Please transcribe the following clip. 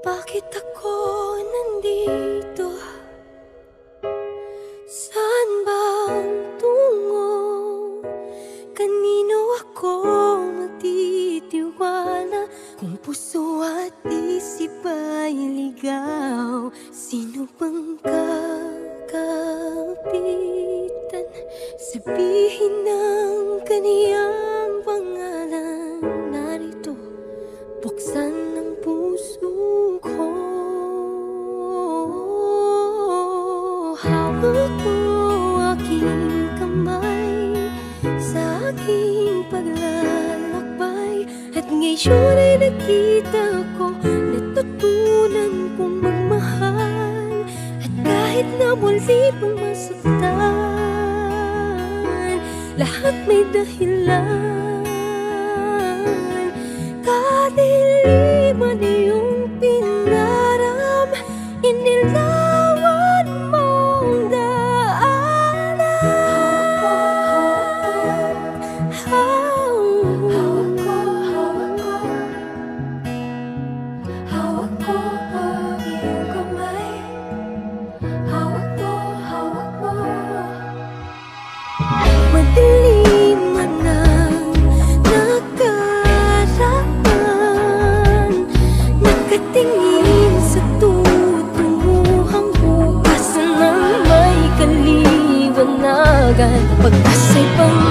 Bakit ako nandito? Saan bang tungo? Kanino ako magtitiwala? Kung puso at isip ay ligaw, sino bang kakapitan? Sabihin ng kaniyang pangalan. Narito, buksan ng puso ko. Hawak mo aking kamay sa aking paglalakbay, at ngayon ay nakita ko, natutunan kong magmahal. At kahit na muli pang masaktan, lahat may dahilan. Kadiliman iyong pinaram, inilawan mong daanan. Hawak ko ang iyong kamay. Hawak mo. Madilim man ang nakaraan, nakatingin sa tutunguhang bukas ng may kaliwanagan. Pag-asa'y pang